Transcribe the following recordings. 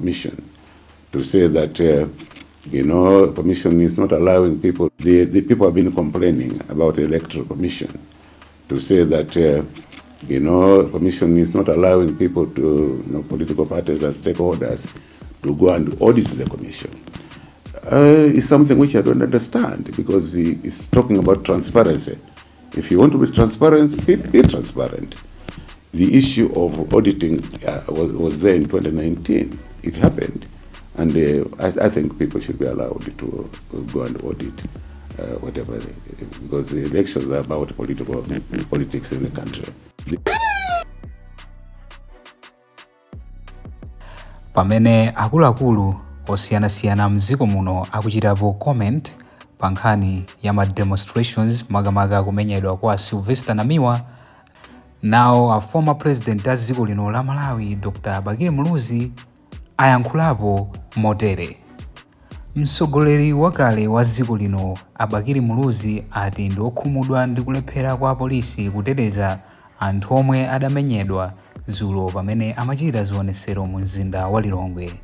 Commission to say that, Commission is not allowing people, the people have been complaining about the Electoral Commission, to say that, Commission is not allowing people to, political parties as stakeholders to go and audit the Commission. Is something which I don't understand, because it's talking about transparency. If you want to be transparent, be transparent. The issue of auditing was there in 2019. It happened. And I think people should be allowed to go and audit whatever, because the elections are about politics in the country. Pamene akuluakulu osiyanasiyana mdziko muno akuchitapo comment pa nkhani ya ma demonstrations makamaka kumenyedwa kwa Sylvester Namiwa, now a former president a dziko lino la Malawi Dr. Bakili Muluzi ayankhulapo motere. Mtsogoleri wakale wa dziko lino Bakili Muluzi ati ndi okhumudwa ndi kulephera kwa apolisi kuteteza anthu omwe adamenyedwa dzulo pamene amachita zionesero mu mzinda wa Lilongwe.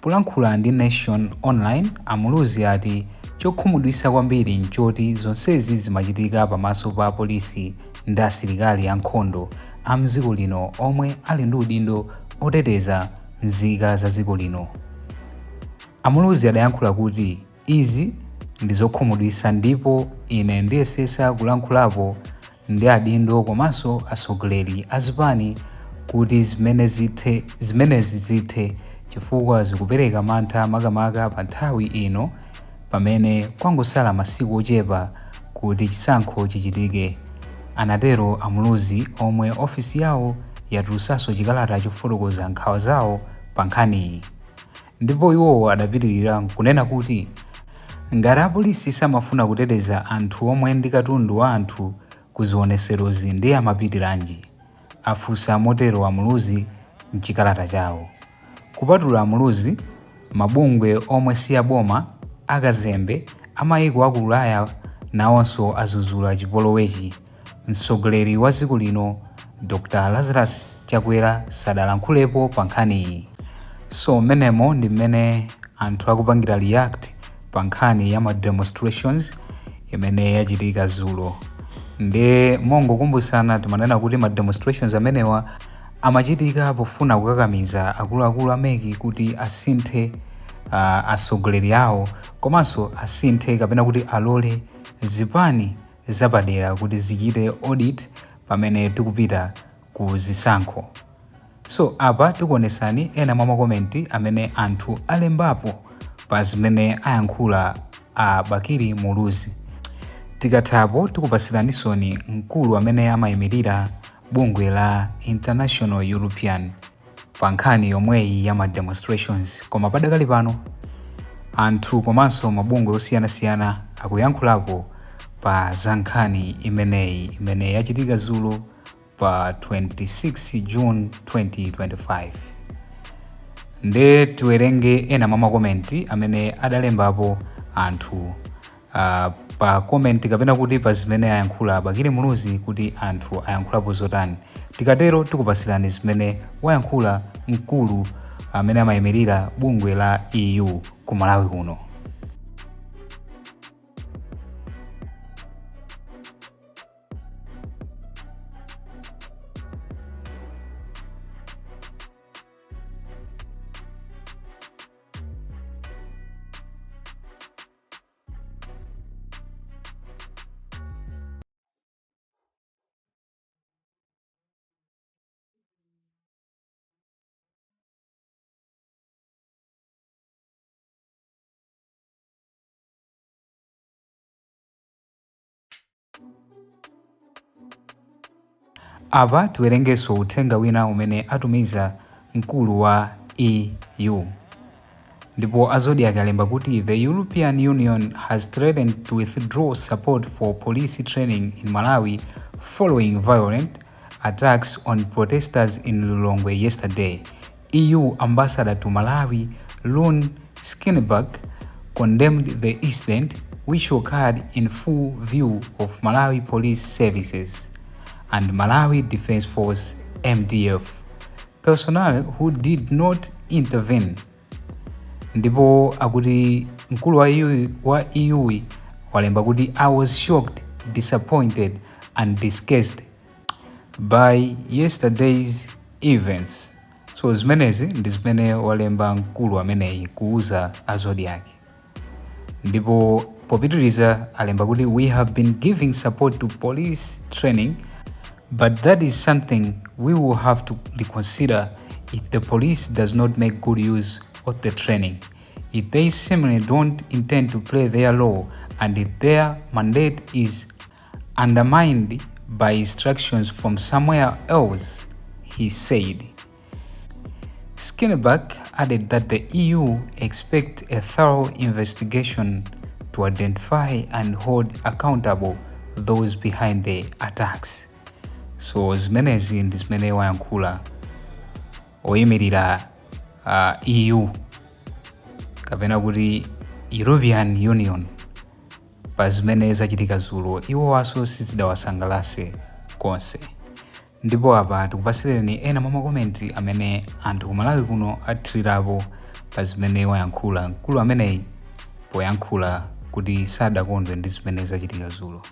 Polankhula ndi Nation Online, Muluzi ati chokhumudwitsa kwambiri nchoti zonsezi zimachitika pamaso pa apolisi ndi asilikali ankhondo a mdziko lino omwe ali ndi udindo oteteza nzika za dziko lino. Muluzi adayankhula kuti izi ndi zokhumudwitsa ndipo ine ndiyesesa kulankhulapo ndi adindo komanso atsogoleri a zipani kuti zimenezi zithe chifukwa zikupereka mantha makamaka pa nthawi ino pamene kwangosala masiku ochepa kuti chisankho chichitike, anatero Muluzi, omwe ofisi yawo yatulutsanso chikalata chofotokoza nkhawa zawo pa nkhaniyi. Ndipo iwowo adapitirira kunena kuti ngati apolisi samafuna kuteteza anthu omwe ndi katundu wa anthu ku zioneserozi ndi amapitiranji, afunsa motero Muluzi mchikalata chawo. Kupatula Muluzi, mabungwe omwe si aboma, akazembe, amayiko aku Ulaya nawonso azuzula chipolowechi. Mtsogoleri wa dziko lino Dr. Lazarus Chakwera sadalankhulepo pa nkhaniyi. So menemo ndi mmene anthu akupangira react pa nkhani ya ma demonstrations imene yachitika dzulo. Ndi mongokumbutsana timanena kuti ma demonstrations amenewa amachitika pofuna kukakamiza akuluakulu ameki kuti asinthe atsogoleri awo, komanso asinthe kapena kuti alole zipani zapadera kuti zichite audit pamene tikupita ku zisankho. So apa tikuonesani ena mwa makomenti amene anthu alembapo pa zimene ayankhula Bakili Muluzi. Tikathapo tikupasiranisoni mkulu amene amayimirira bungwe la International European pa nkhani yomweyi ya ma demonstrations, koma padakali pano anthu komanso mabungwe osiyanasiyana akuyankhulapo pa za nkhani imeneyi imene yachitika dzulo pa 26 June 2025. Nde tiwerenge ena mwa makomenti amene adalembapo anthu pa komenti kapena kuti pa zimene ayankhula Bakili Muluzi kuti anthu ayankhulapo zotani. Tikatero tikupasirani zimene wayankhula mkulu amene amayimirira bungwe la EU ku Malawi kuno. Apa tiwerengeso uthenga wina umene atumiza mkulu wa EU. Ndipo azodi akalemba kuti the European Union has threatened to withdraw support for police training in Malawi following violent attacks on protesters in Lilongwe yesterday. EU ambassador to Malawi, Lune Skinberg, condemned the incident, which occurred in full view of Malawi police services and Malawi Defense Force (MDF), personnel who did not intervene. Ndipo akuti mkulu wa EU walemba kuti I was shocked, disappointed and disgusted by yesterday's events. So zimenezi ndi zimene walemba mkulu ameneyi kuuza azodi yake. Ndipo popitiriza alemba kuti we have been giving support to police training, but that is something we will have to reconsider if the police does not make good use of the training, if they seemingly don't intend to play their role, and if their mandate is undermined by instructions from somewhere else, he said. Skinnerback added that the EU expects a thorough investigation to identify and hold accountable those behind the attacks. So zimenezi ndi zimene wayankhula oyimirira EU kapena kuti European Union pa zimene zachitika Dzulo. Iwo waso sizidawasangalase konse. Ndipo apa tikupasireni ena mwa makomenti amene anthu kumalawi kuno athirirapo pa zimene wayankhula mkulu ameneyi poyankhula kuti sadakondwe ndi zimene zachitika Dzulo.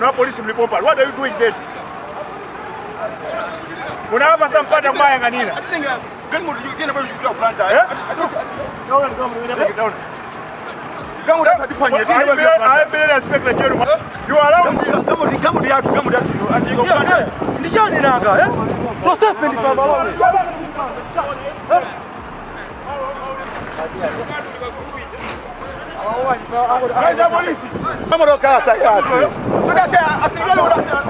Apolice mlipompa. What are you doing there? Unawapa sampata mbaya nganina. Gani mtu yingine bado yukua planta eh? Naona ni kama mwingine hapa down. Kama unataka dipanye tena bado. I better respect the jury. You allow me kama ni yatu andiko planta. Ndiyo ni nanga eh? Joseph ni baba wao. Aja polisi. Kama ndo kasa kasi. Sasa asigalo unataka.